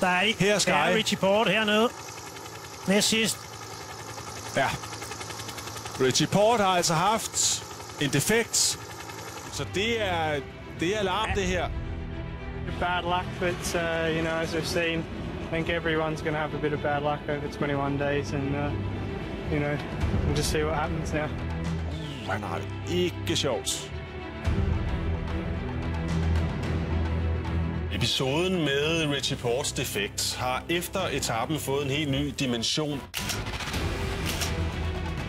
Der er ikke. Her skal der er Richie Porte hernede. Næst sidst. Ja. Richie Porte har altså haft en defekt. Så det er alarm, det her. Bad luck, but you know, as I've seen, I think everyone's going to have a bit of bad luck over 21 days, and you know, we'll just see what happens now. Han har det ikke sjovt. Episoden med Richie Portes defekt har efter etappen fået en helt ny dimension.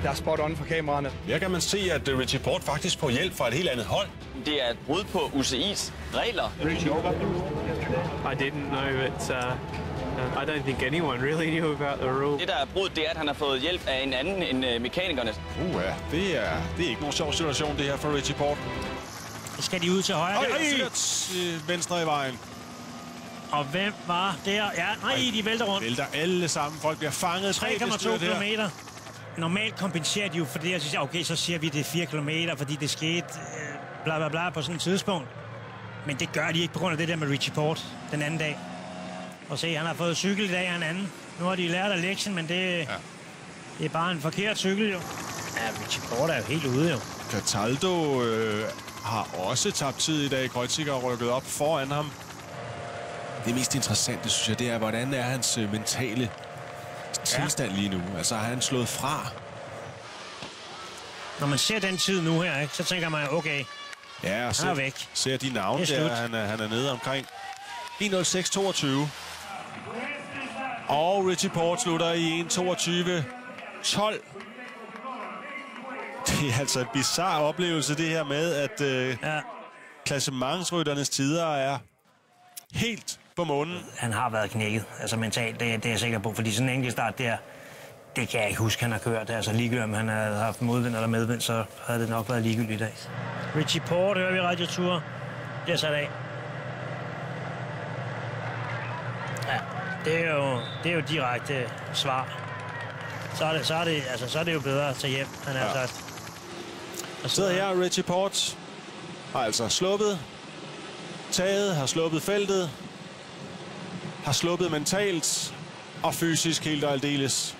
Der er spot on for kameraerne. Her kan man se, at Richie Porte faktisk får hjælp fra et helt andet hold. Det er et brud på UCI's regler. I didn't know it. I don't think anyone really knew about the rule. Det, der er brud, det er, at han har fået hjælp af en anden end mekanikerne. Ja, det er ikke nogen sjov situation, det her for Richie Porte. Så skal de ud til højre. Venstre i vejen. Og hvem var der? Ja, nej, de vælter rundt. Vælter alle sammen. Folk bliver fanget. 3,2 kilometer. Normalt kompenserer de jo for det, og så siger okay, så siger vi, det er 4 kilometer, fordi det skete bla bla bla på sådan et tidspunkt. Men det gør de ikke på grund af det der med Richie Porte den anden dag. Og se, han har fået cykel i dag af en anden. Nu har de lært af lektien, men det er bare en forkert cykel, jo. Ja, Richie Porte er jo helt ude, jo. Cataldo har også tabt tid i dag. Kreuziger har rykket op foran ham. Det mest interessante, synes jeg, det er, hvordan er hans mentale tilstand lige nu. Altså, har han slået fra? Når man ser den tid nu her, ikke, så tænker man, okay, ja, og han er væk. Ser de navne der, han er nede omkring 1.06.22. Og Richie Porte slutter i 1.22.12. Det er altså en bizarre oplevelse, det her med, at klassementsrytternes tider er helt på munden. Han har været knækket, altså mentalt, det er jeg sikker på, fordi sådan en enkelt start der, det kan jeg ikke huske, han har kørt. Altså ligegyldigt, om han havde haft modvind eller medvind, så havde det nok været ligegyldigt i dag. Richie Porte hører vi radiotur. Det er sat af. Ja, det er jo direkte svar. Så er det jo bedre at tage hjem, han har sagt. Og sidder her, Richie Porte har altså sluppet taget, har sluppet feltet, har sluppet mentalt og fysisk helt og aldeles.